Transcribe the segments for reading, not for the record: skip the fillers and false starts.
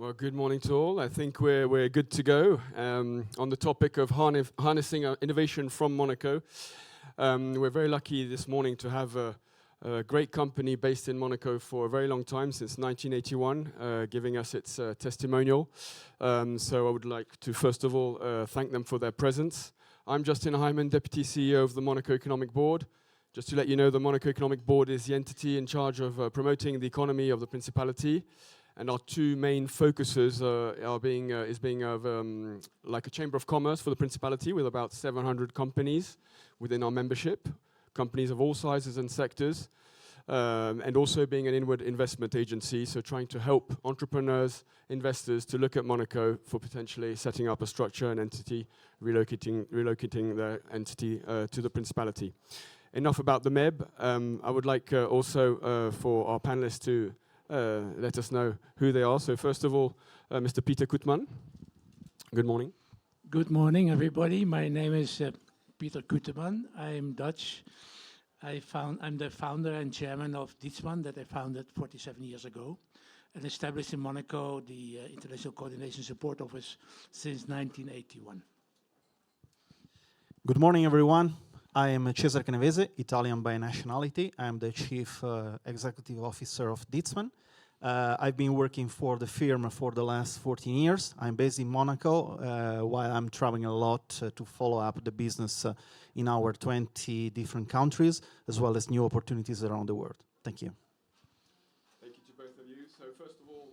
Well, good morning to all. I think we're good to go on the topic of harnessing innovation from Monaco. We're very lucky this morning to have a great company based in Monaco for a very long time, since 1981, giving us its testimonial. So I would like to first of all thank them for their presence. I'm Justin Highman, Deputy CEO of the Monaco Economic Board. Just to let you know, the Monaco Economic Board is the entity in charge of promoting the economy of the Principality. And our two main focuses is being of like a chamber of commerce for the Principality, with about 700 companies within our membership, companies of all sizes and sectors, and also being an inward investment agency, so trying to help entrepreneurs, investors to look at Monaco for potentially setting up a structure, an entity, relocating their entity to the Principality. Enough about the MEB. I would like also for our panelists to let us know who they are. So first of all, Mr. Peter Kutemann. Good morning. Good morning, everybody. My name is Peter Kutemann. I'm Dutch. I'm the founder and chairman of Dietsmann, that I founded 47 years ago, and established in Monaco the International Coordination Support Office since 1981. Good morning, everyone. I am Cesare Canevese, Italian by nationality. I'm the Chief Executive Officer of Dietsmann. I've been working for the firm for the last 14 years. I'm based in Monaco, while I'm traveling a lot to follow up the business in our 20 different countries, as well as new opportunities around the world. Thank you. Thank you to both of you. So first of all,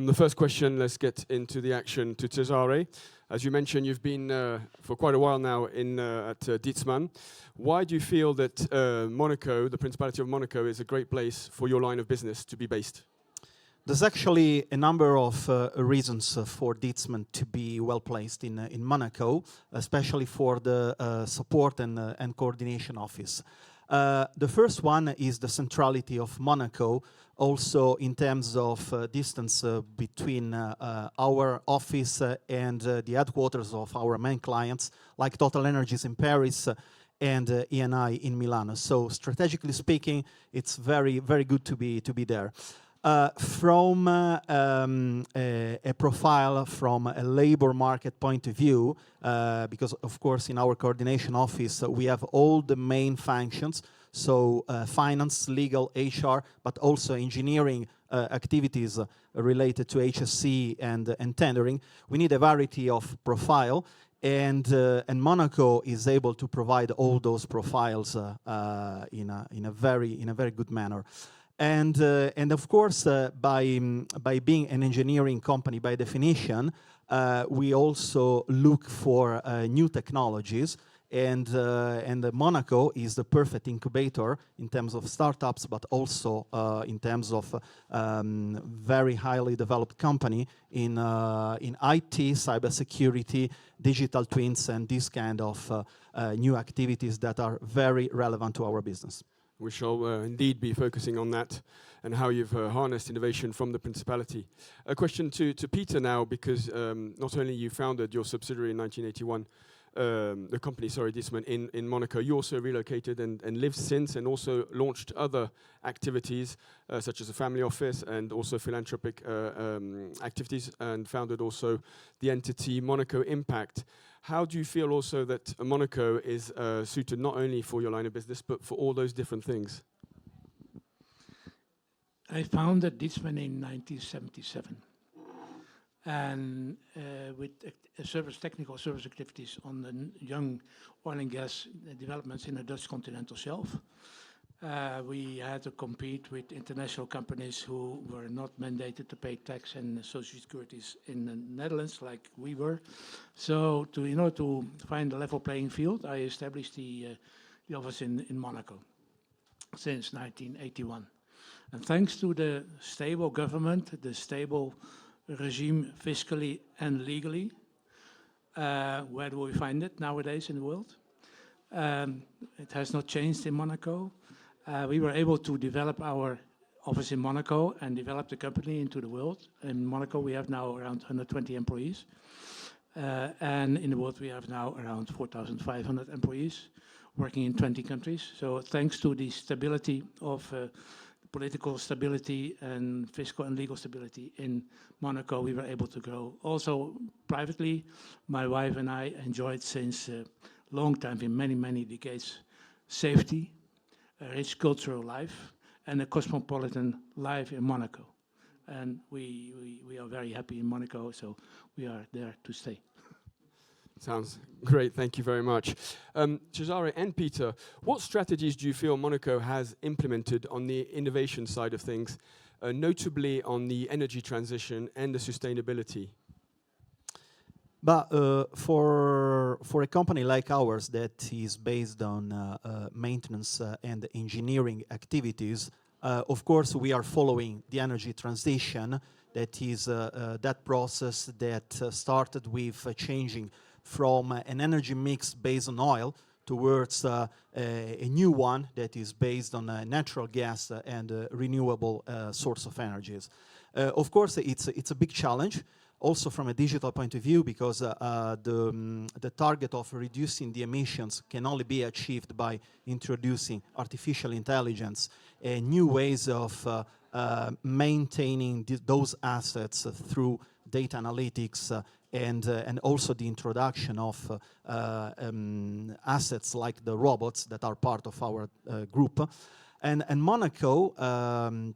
the first question, let's get into the action to Cesare. As you mentioned, you've been for quite a while now at Dietsmann. Why do you feel that Monaco, the Principality of Monaco, is a great place for your line of business to be based? There's actually a number of reasons for Dietsmann to be well placed in Monaco, especially for the support and coordination office. The first one is the centrality of Monaco, also in terms of distance between our office and the headquarters of our main clients, like Total Energies in Paris and Eni in Milan. So strategically speaking, it's very, very good to be there. From a profile, from a labor market point of view, because of course in our coordination office we have all the main functions, so finance, legal, HR, but also engineering activities related to HSC and tendering. We need a variety of profile, and Monaco is able to provide all those profiles in a very good manner. And of course, by being an engineering company by definition, we also look for new technologies, and Monaco is the perfect incubator in terms of startups, but also in terms of very highly developed company in IT, cybersecurity, digital twins, and these kind of new activities that are very relevant to our business. We shall indeed be focusing on that and how you've harnessed innovation from the Principality. A question to Peter now, because not only you founded your subsidiary in 1981, the company, Dietsmann, in Monaco, you also relocated and lived since, and also launched other activities such as a family office and also philanthropic activities, and founded also the entity Monaco Impact. How do you feel also that Monaco is suited not only for your line of business, but for all those different things? I founded Dietsmann in 1977, and with technical service activities on the young oil and gas developments in the Dutch continental shelf. We had to compete with international companies who were not mandated to pay tax and social securities in the Netherlands like we were. So in order to find a level playing field, I established the office in Monaco since 1981. And thanks to the stable government, the stable regime fiscally and legally, where do we find it nowadays in the world? It has not changed in Monaco. We were able to develop our office in Monaco and develop the company into the world. In Monaco, we have now around 120 employees. And in the world, we have now around 4,500 employees working in 20 countries. So thanks to the stability of political stability and fiscal and legal stability in Monaco, we were able to grow. Also, privately, my wife and I enjoyed since a long time, in many, many decades, safety, a rich cultural life, and a cosmopolitan life in Monaco. And we are very happy in Monaco, so we are there to stay. Sounds great, thank you very much. Cesare and Peter, what strategies do you feel Monaco has implemented on the innovation side of things, notably on the energy transition and the sustainability? But for a company like ours that is based on maintenance and engineering activities, of course we are following the energy transition. That is that process that started with changing from an energy mix based on oil towards a new one that is based on natural gas and renewable source of energies. Of course, it's a big challenge, also from a digital point of view, because the target of reducing the emissions can only be achieved by introducing artificial intelligence and new ways of maintaining those assets through data analytics and also the introduction of assets like the robots that are part of our group. And Monaco,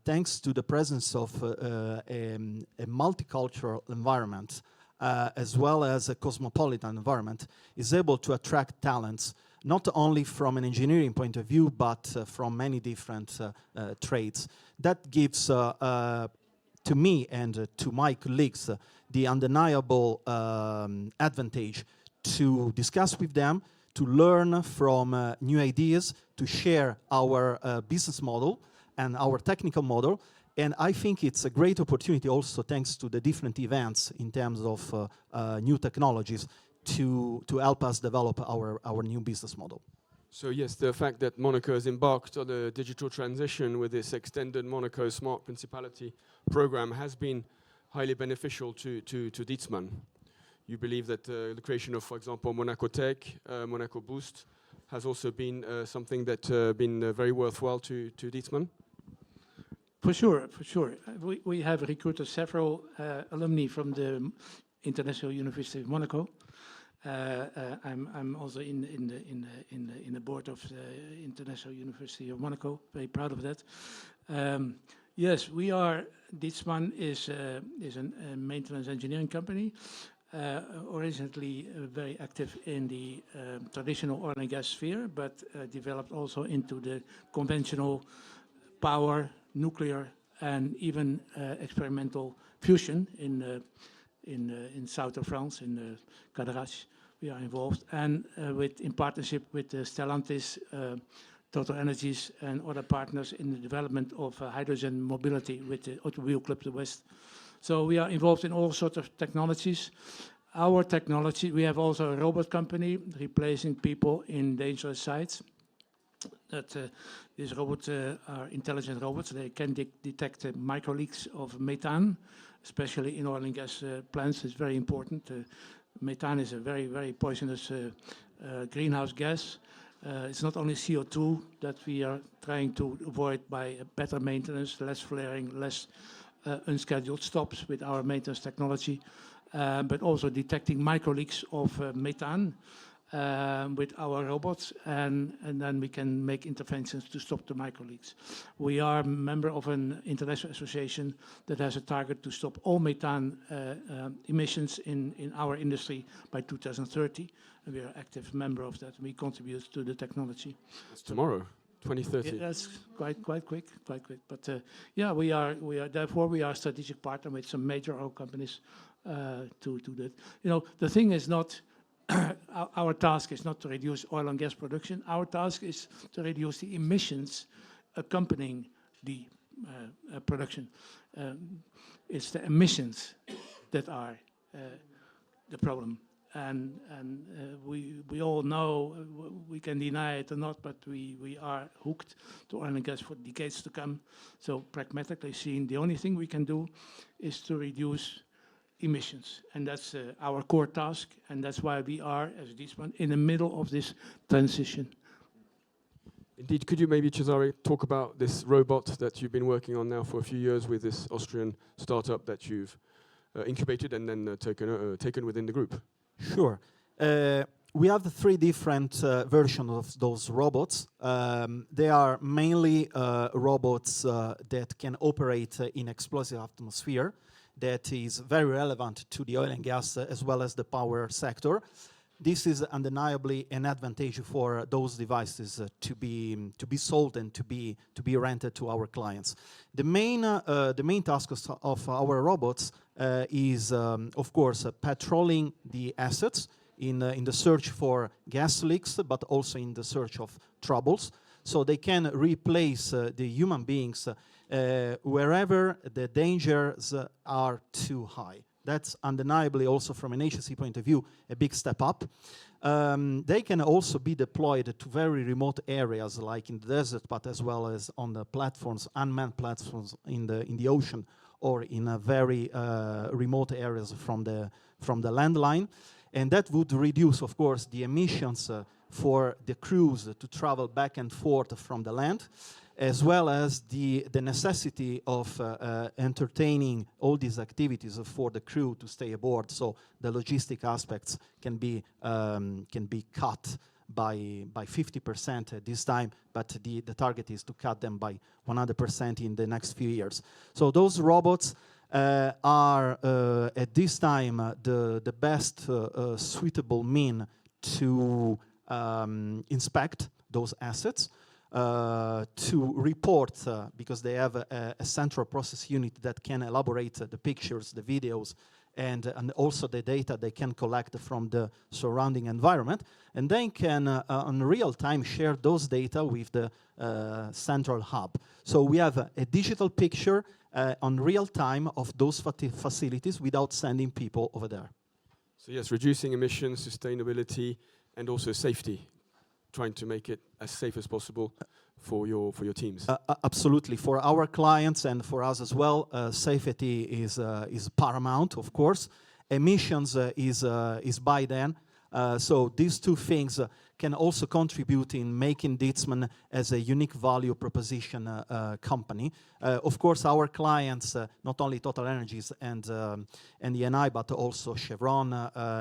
thanks to the presence of a multicultural environment, as well as a cosmopolitan environment, is able to attract talents, not only from an engineering point of view, but from many different trades. That gives, to me and to my colleagues, the undeniable advantage to discuss with them, to learn from new ideas, to share our business model and our technical model. And I think it's a great opportunity also, thanks to the different events in terms of new technologies, to help us develop our new business model. So yes, the fact that Monaco has embarked on a digital transition with this extended Monaco Smart Principality program has been highly beneficial to Dietsmann. You believe that the creation of, for example, Monaco Tech, Monaco Boost, has also been something that been very worthwhile to Dietsmann? For sure, for sure. We have recruited several alumni from the International University of Monaco. I'm also in the board of the International University of Monaco. Very proud of that. Yes, we are. Dietsmann is a maintenance engineering company. Originally very active in the traditional oil and gas sphere, but developed also into the conventional power, nuclear, and even experimental fusion in south of France, in Cadarache. We are involved, and in partnership with Stellantis, Total Energies, and other partners in the development of hydrogen mobility with the Automobile Club de West. So we are involved in all sorts of technologies. Our technology, we have also a robot company replacing people in dangerous sites. These robots are intelligent robots. They can detect microleaks of methane, especially in oil and gas plants. It's very important. Methane is a very, very poisonous greenhouse gas. It's not only CO2 that we are trying to avoid by better maintenance, less flaring, less unscheduled stops with our maintenance technology, but also detecting microleaks of methane with our robots, and then we can make interventions to stop the microleaks. We are a member of an international association that has a target to stop all methane emissions in our industry by 2030, and we are an active member of that. We contribute to the technology. It's tomorrow. 2030. Yeah, that's quite quick. But yeah, we are therefore we are a strategic partner with some major oil companies to do that. You know, the thing is not our task is not to reduce oil and gas production. Our task is to reduce the emissions accompanying the production. It's the emissions that are the problem. And we all know, we can deny it or not, but we are hooked to oil and gas for decades to come. So pragmatically seen, the only thing we can do is to reduce emissions. And that's our core task. And that's why we are, as Dietsmann, in the middle of this transition. Indeed, could you maybe, Cesare, talk about this robot that you've been working on now for a few years with this Austrian startup that you've incubated and then taken within the group? Sure. We have the 3 different versions of those robots. They are mainly robots that can operate in explosive atmosphere. That is very relevant to the oil and gas as well as the power sector. This is undeniably an advantage for those devices to be sold and to be rented to our clients. The main task of our robots is, of course, patrolling the assets in the search for gas leaks, but also in the search of troubles. So they can replace the human beings wherever the dangers are too high. That's undeniably also from an agency point of view a big step up. They can also be deployed to very remote areas like in the desert, but as well as on the platforms, unmanned platforms in the ocean or in very remote areas from the landline. And that would reduce, of course, the emissions for the crews to travel back and forth from the land, as well as the necessity of entertaining all these activities for the crew to stay aboard. So the logistic aspects can be cut by 50% at this time, but the target is to cut them by 100% in the next few years. So those robots are at this time the best suitable mean to inspect those assets, to report, because they have a central process unit that can elaborate the pictures, the videos, and also the data they can collect from the surrounding environment, and then can on real time share those data with the central hub. So we have a digital picture on real time of those facilities without sending people over there. So yes, reducing emissions, sustainability, and also safety, trying to make it as safe as possible for your teams. Absolutely, for our clients and for us as well, safety is paramount, of course. Emissions is by then. So these 2 things can also contribute in making Dietsmann as a unique value proposition company. Of course, our clients, not only Total Energies and Eni, but also Chevron,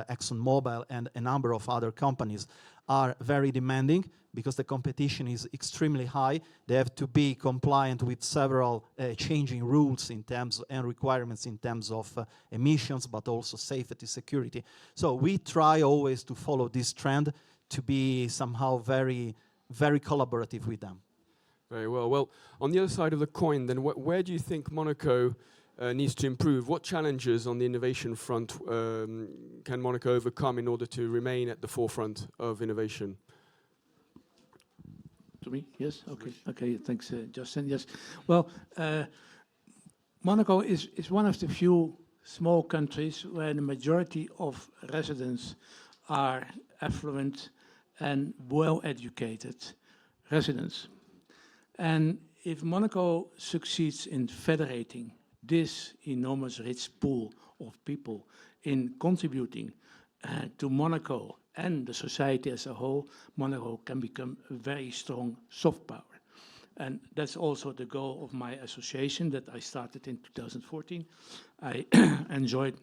ExxonMobil, and a number of other companies are very demanding because the competition is extremely high. They have to be compliant with several changing rules in terms and requirements in terms of emissions, but also safety, security. So we try always to follow this trend to be somehow very, very collaborative with them. Very well. Well, on the other side of the coin, then, where do you think Monaco needs to improve? What challenges on the innovation front can Monaco overcome in order to remain at the forefront of innovation? To me? Yes? Okay. Okay, thanks, Justin. Yes. Well, Monaco is one of the few small countries where the majority of residents are affluent and well-educated residents. And if Monaco succeeds in federating this enormous rich pool of people in contributing to Monaco and the society as a whole, Monaco can become a very strong soft power. And that's also the goal of my association that I started in 2014. I enjoyed,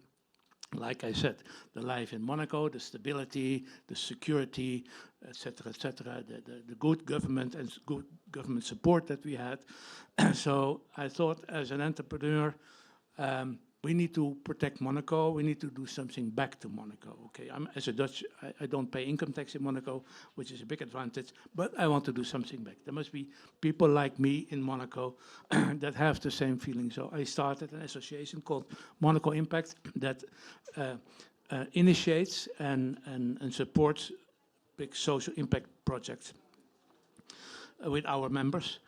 like I said, the life in Monaco, the stability, the security, etc., the good government and good government support that we had. So I thought, as an entrepreneur, we need to protect Monaco. We need to do something back to Monaco. Okay, as a Dutch, I don't pay income tax in Monaco, which is a big advantage, but I want to do something back. There must be people like me in Monaco that have the same feeling. So I started an association called Monaco Impact that initiates and supports big social impact projects with our members.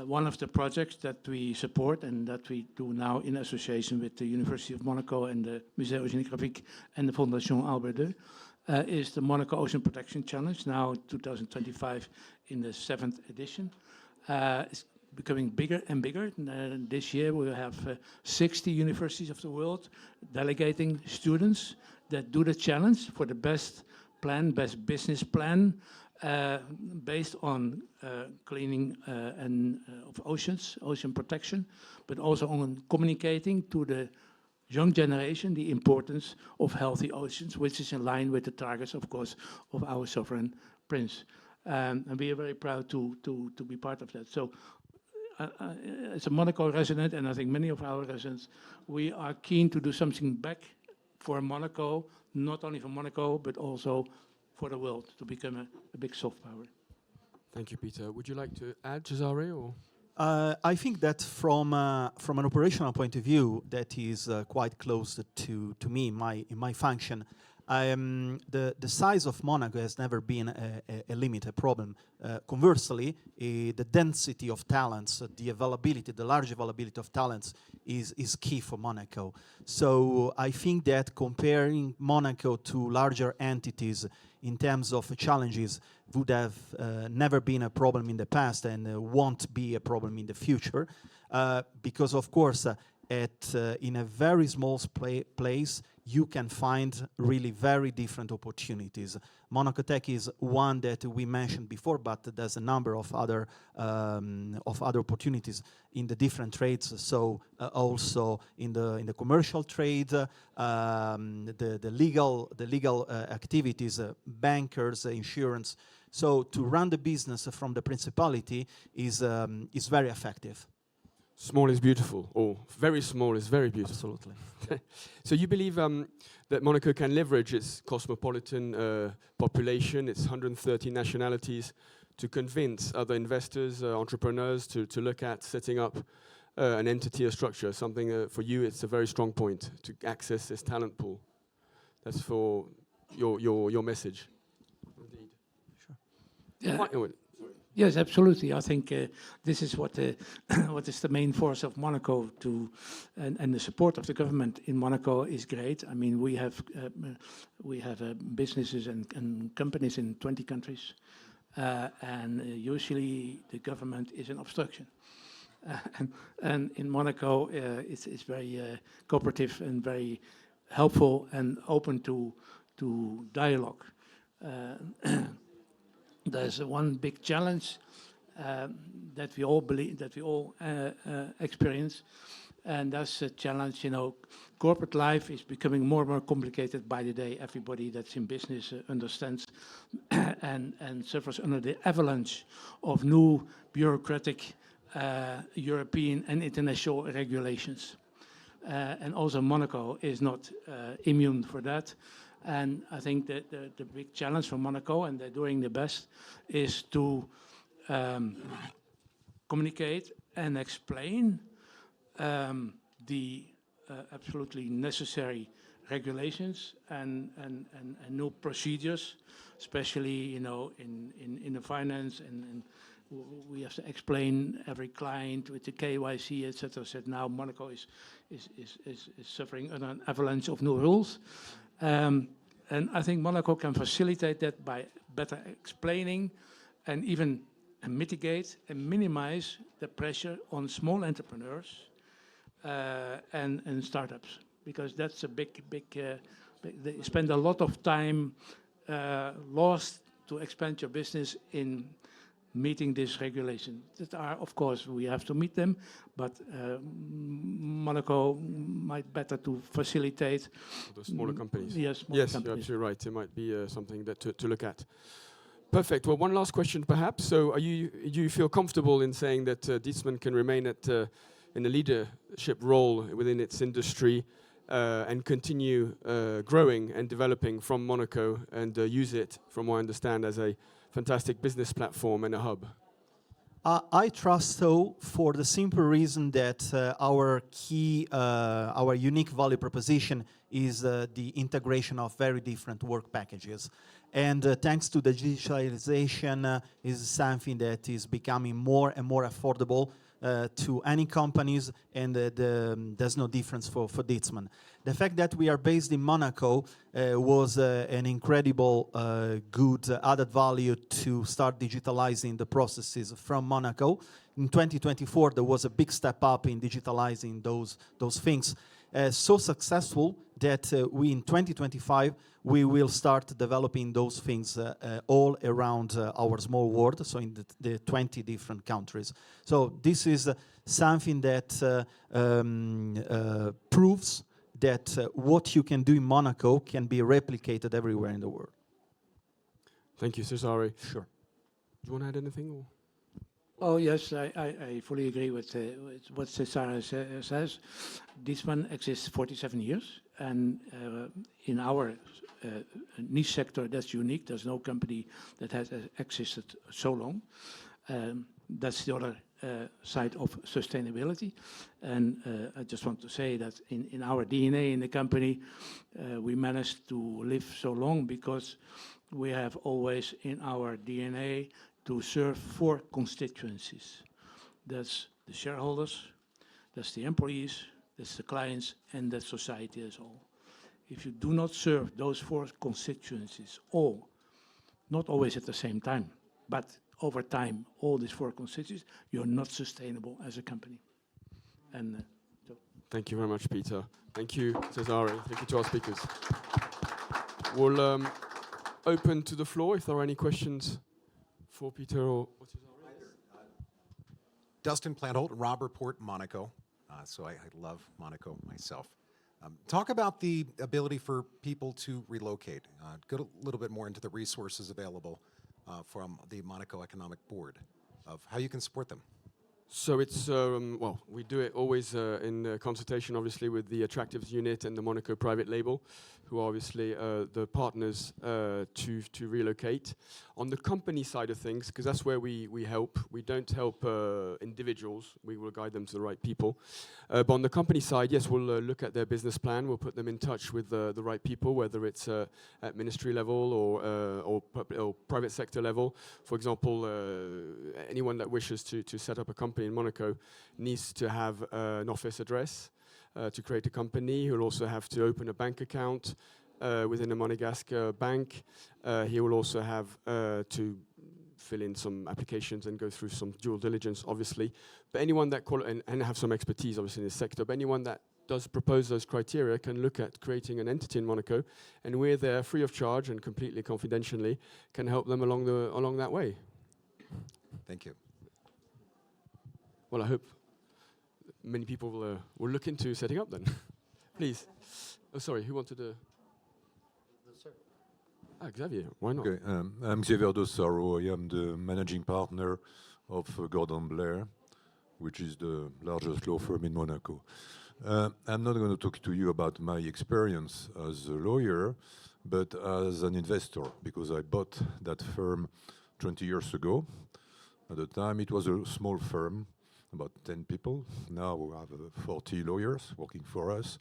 One of the projects that we support and that we do now in association with the University of Monaco and the Musée Oceanographique and the Fondation Albert II is the Monaco Ocean Protection Challenge, now 2025 in the 7th edition. It's becoming bigger and bigger. This year we will have 60 universities of the world delegating students that do the challenge for the best plan, best business plan, based on cleaning of oceans, ocean protection, but also on communicating to the young generation the importance of healthy oceans, which is in line with the targets, of course, of our sovereign prince. And we are very proud to be part of that. So as a Monaco resident, and I think many of our residents, we are keen to do something back for Monaco, not only for Monaco, but also for the world, to become a big soft power. Thank you, Peter. Would you like to add, Cesare, or? I think that from an operational point of view, that is quite close to me in my function. The size of Monaco has never been a limit, a problem. Conversely, the density of talents, the large availability of talents is key for Monaco. So I think that comparing Monaco to larger entities in terms of challenges would have never been a problem in the past and won't be a problem in the future. Because of course, in a very small place, you can find really very different opportunities. Monaco Tech is one that we mentioned before, but there's a number of other opportunities in the different trades. So also in the commercial trade, the legal activities, bankers, insurance. So to run the business from the principality is very effective. Small is beautiful, or very small is very beautiful. Absolutely. So you believe that Monaco can leverage its cosmopolitan population, its 130 nationalities, to convince other investors, entrepreneurs to look at setting up an entity or structure, something for you it's a very strong point, to access this talent pool. That's for your message. Indeed. Sure. Yes, absolutely. I think this is what is the main force of Monaco and the support of the government in Monaco is great. I mean, we have businesses and companies in 20 countries, and usually the government is an obstruction. And in Monaco, it's very cooperative and very helpful and open to dialogue. There's one big challenge that we all experience, and that's a challenge. You know, corporate life is becoming more and more complicated by the day. Everybody that's in business understands and suffers under the avalanche of new bureaucratic European and international regulations. And also Monaco is not immune for that. And I think that the big challenge for Monaco, and they're doing their best, is to communicate and explain the absolutely necessary regulations and new procedures, especially in the finance, and we have to explain every client with the KYC, etc. Said now Monaco is suffering under an avalanche of new rules. And I think Monaco can facilitate that by better explaining and even mitigate and minimize the pressure on small entrepreneurs and startups, because that's a big they spend a lot of time lost to expand your business in meeting this regulation. That are, of course, we have to meet them, but Monaco might better to facilitate the smaller companies. Yes, companies. You're absolutely right. It might be something that to look at. Perfect. Well, one last question, perhaps. So, do you feel comfortable in saying that Dietsmann can remain in a leadership role within its industry and continue growing and developing from Monaco and use it, from what I understand, as a fantastic business platform and a hub? I trust so, for the simple reason that our unique value proposition is the integration of very different work packages. And thanks to the digitalization, is something that is becoming more and more affordable to any companies, and there's no difference for Dietsmann. The fact that we are based in Monaco was an incredible good added value to start digitalizing the processes from Monaco. In 2024, there was a big step up in digitalizing those things. So successful that we in 2025 we will start developing those things all around our small world, so in the 20 different countries. So this is something that proves that what you can do in Monaco can be replicated everywhere in the world. Thank you, Cesare. Sure. Do you want to add anything? Or? Oh, yes, I fully agree with what Cesare says. Dietsmann exists 47 years, and in our niche sector, that's unique. There's no company that has existed so long. That's the other side of sustainability. And I just want to say that in our DNA in the company, we managed to live so long because we have always in our DNA to serve 4 constituencies. That's the shareholders, that's the employees, that's the clients, and that's society as a whole. If you do not serve those 4 constituencies, all, not always at the same time, but over time, all these 4 constituencies, you're not sustainable as a company. And so. Thank you very much, Peter. Thank you, Cesare. Thank you to our speakers. We'll open to the floor if there are any questions for Peter or Cesare. Dustin Plantholt, Rob Report, Monaco. So I love Monaco myself. Talk about the ability for people to relocate. Go a little bit more into the resources available from the Monaco Economic Board of how you can support them. So it's, well, we do it always in consultation, obviously, with the Attractives Unit and the Monaco Private Label, who are obviously the partners to relocate. On the company side of things, because that's where we help. We don't help individuals. We will guide them to the right people. But on the company side, yes, we'll look at their business plan. We'll put them in touch with the right people, whether it's at ministry level or private sector level. For example, anyone that wishes to set up a company in Monaco needs to have an office address to create a company. He'll also have to open a bank account within a Monegasque bank. He will also have to fill in some applications and go through some due diligence, obviously. But anyone that and have some expertise, obviously, in the sector. But anyone that does propose those criteria can look at creating an entity in Monaco, and we're there free of charge and completely confidentially can help them along that way. Thank you. Well, I hope many people will look into setting up then. Please. Oh, sorry, who wanted to? Xavier, why not? Okay, I'm Xavier Dossaro. I am the managing partner of Gordon Blair, which is the largest law firm in Monaco. I'm not going to talk to you about my experience as a lawyer, but as an investor, because I bought that firm 20 years ago. At the time, it was a small firm, about 10 people. Now we have 40 lawyers working for us.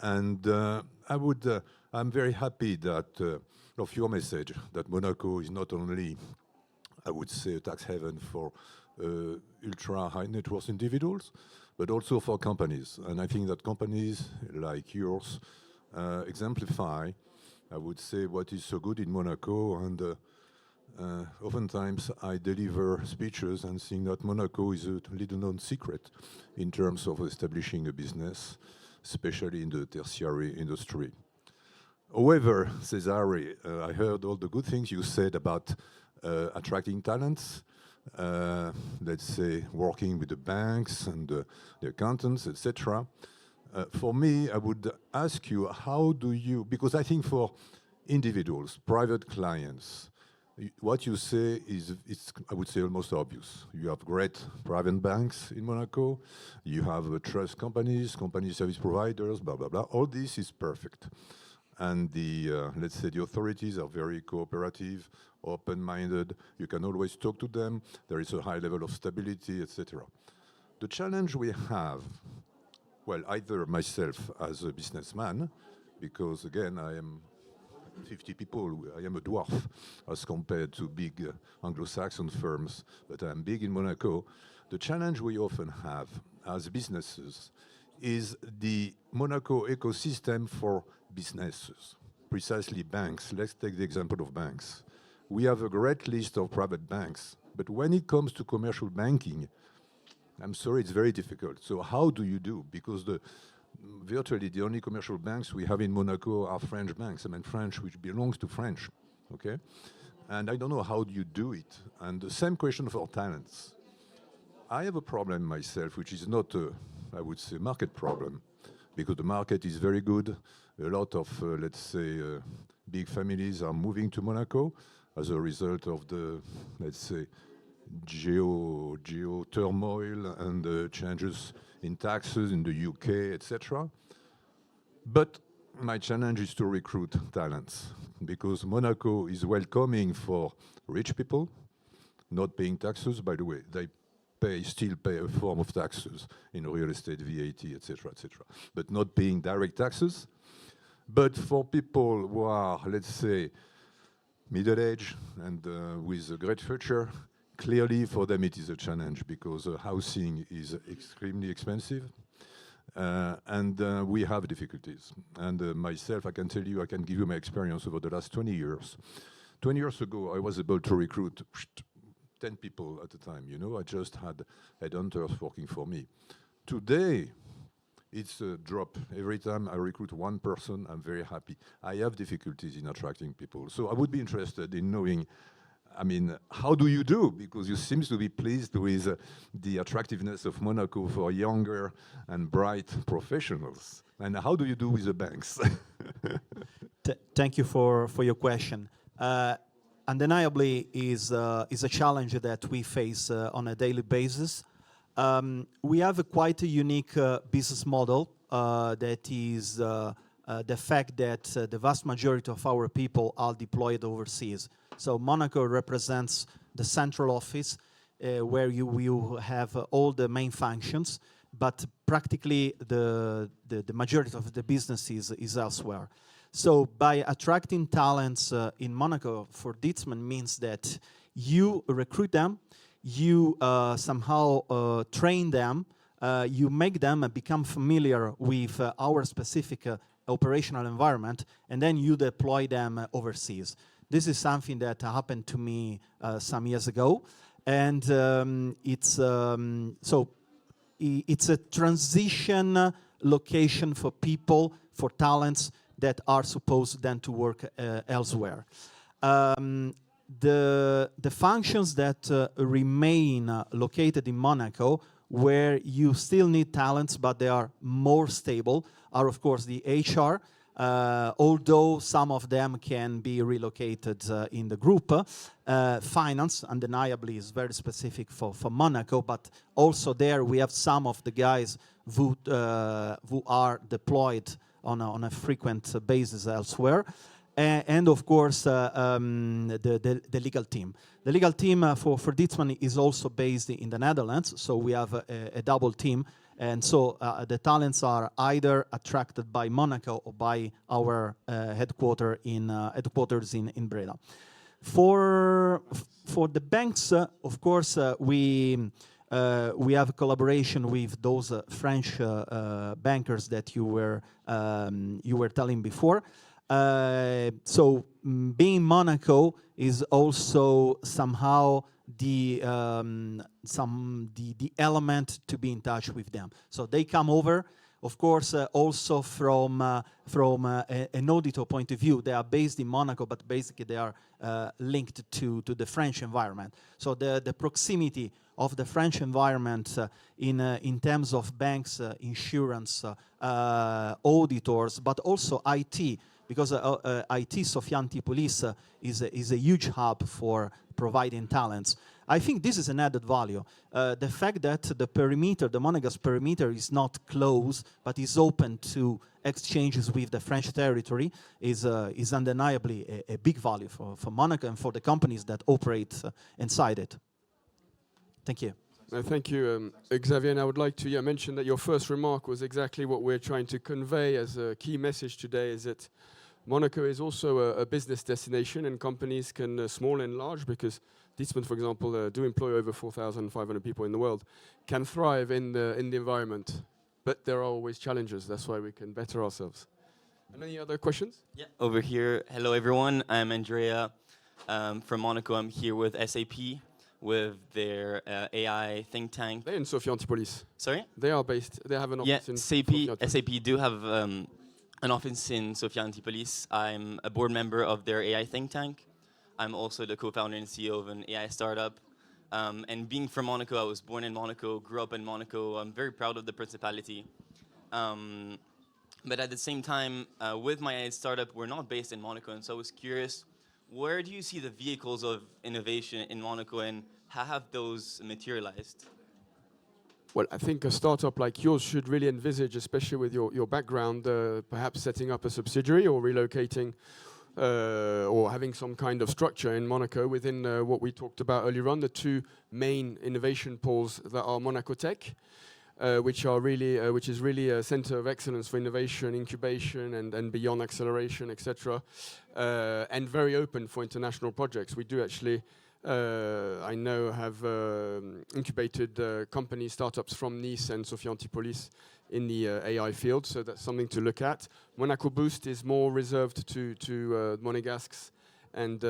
And I'm very happy that of your message that Monaco is not only, I would say, a tax haven for ultra high net worth individuals, but also for companies. And I think that companies like yours exemplify, I would say, what is so good in Monaco. And oftentimes I deliver speeches and think that Monaco is a little known secret in terms of establishing a business, especially in the tertiary industry. However, Cesare, I heard all the good things you said about attracting talents, let's say working with the banks and the accountants, etc. For me, I would ask you, how do you, because I think for individuals, private clients, what you say is, I would say, almost obvious. You have great private banks in Monaco, you have trust companies, company service providers, blah, blah, blah. All this is perfect. And let's say the authorities are very cooperative, open-minded. You can always talk to them. There is a high level of stability, etc. The challenge we have, well, either myself as a businessman, because again, I am 50 people, I am a dwarf as compared to big Anglo-Saxon firms, but I'm big in Monaco. The challenge we often have as businesses is the Monaco ecosystem for businesses, precisely banks. Let's take the example of banks. We have a great list of private banks, but when it comes to commercial banking, I'm sorry, it's very difficult. So how do you do? Because virtually the only commercial banks we have in Monaco are French banks. I mean, French, which belongs to French, okay? And I don't know how you do it. And the same question for talents. I have a problem myself, which is not, I would say, market problem, because the market is very good. A lot of, let's say, big families are moving to Monaco as a result of the, let's say, geo turmoil and the changes in taxes in the UK, etc. But my challenge is to recruit talents, because Monaco is welcoming for rich people, not paying taxes. By the way, they still pay a form of taxes in real estate, VAT, etc., but not paying direct taxes. But for people who are, let's say, middle-aged and with a great future, clearly for them it is a challenge, because housing is extremely expensive. And we have difficulties. And myself, I can tell you, I can give you my experience over the last 20 years. 20 years ago, I was able to recruit 10 people at a time, you know. I just had headhunters working for me. Today, it's a drop. Every time I recruit one person, I'm very happy. I have difficulties in attracting people. So I would be interested in knowing, I mean, how do you do? Because you seem to be pleased with the attractiveness of Monaco for younger and bright professionals. And how do you do with the banks? Thank you for your question. Undeniably is a challenge that we face on a daily basis. We have a quite a unique business model that is the fact that the vast majority of our people are deployed overseas. So Monaco represents the central office where you will have all the main functions, but practically the majority of the business is elsewhere. So by attracting talents in Monaco for Dietsmann means that you recruit them, you somehow train them, you make them become familiar with our specific operational environment, and then you deploy them overseas. This is something that happened to me some years ago, and it's a transition location for people, for talents that are supposed then to work elsewhere. The functions that remain located in Monaco, where you still need talents but they are more stable, are of course the HR, although some of them can be relocated in the group. Finance, undeniably, is very specific for Monaco, but also there we have some of the guys who are deployed on a frequent basis elsewhere. And of course, the legal team. The legal team for Dietsmann is also based in the Netherlands, so we have a double team. And so the talents are either attracted by Monaco or by our headquarters in Breda. For the banks, of course, we have a collaboration with those French bankers that you were telling before. So being Monaco is also somehow the element to be in touch with them. So they come over, of course, also from an auditor point of view. They are based in Monaco, but basically they are linked to the French environment. So the proximity of the French environment in terms of banks, insurance, auditors, but also IT, because IT, Sofiane Police, is a huge hub for providing talents. I think this is an added value. The fact that the perimeter, the Monegasque perimeter, is not closed, but is open to exchanges with the French territory is undeniably a big value for Monaco and for the companies that operate inside it. Thank you. Thank you, Xavier. And I would like to mention that your first remark was exactly what we're trying to convey as a key message today, is that Monaco is also a business destination, and companies can, small and large, because Dietsmann, for example, do employ over 4,500 people in the world, can thrive in the environment. But there are always challenges. That's why we can better ourselves. And any other questions? Yeah, over here. Hello, everyone. I'm Andrea from Monaco. I'm here with SAP. with their AI think tank. They're in Sophia Antipolis. Sorry? They are based. They have an Yeah, office in SAP, Sophia Antipolis. SAP do have an office in Sophia Antipolis. I'm a board member of their AI think tank. I'm also the co-founder and CEO of an AI startup. And being from Monaco, I was born in Monaco, grew up in Monaco. I'm very proud of the principality. But at the same time, with my AI startup, we're not based in Monaco. And so I was curious, where do you see the vehicles of innovation in Monaco and how have those materialized? Well, I think a startup like yours should really envisage, especially with your background, perhaps setting up a subsidiary or relocating or having some kind of structure in Monaco within what we talked about earlier on, the two main innovation poles that are Monaco Tech, which is really a center of excellence for innovation, incubation, and beyond acceleration, etc., and very open for international projects. We do actually, I know, have incubated companies, startups from Nice and Sophia Antipolis in the AI field, so that's something to look at. Monaco Boost is more reserved to Monegasques and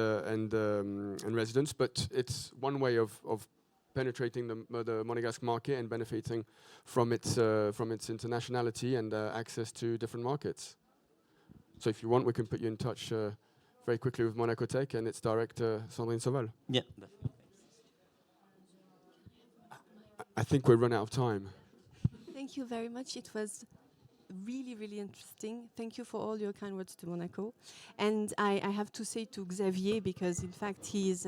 residents, but it's one way of penetrating the Monegasque market and benefiting from its internationality and access to different markets. So if you want, we can put you in touch very quickly with Monaco Tech and its director, Sandrine Sauval. Yeah, definitely. I think we've run out of time. Thank you very much. It was really, really interesting. Thank you for all your kind words to Monaco. And I have to say to Xavier, because in fact he is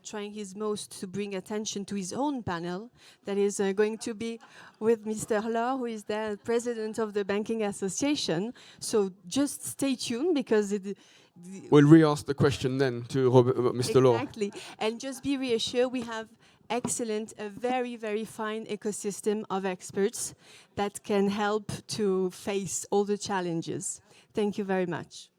trying his most to bring attention to his own panel that is going to be with Mr. Laure, who is the president of the Banking Association. So just stay tuned because We'll re-ask the question then to Mr. Laure. Exactly. And just be reassured, we have a very, very fine ecosystem of experts that can help to face all the challenges. Thank you very much.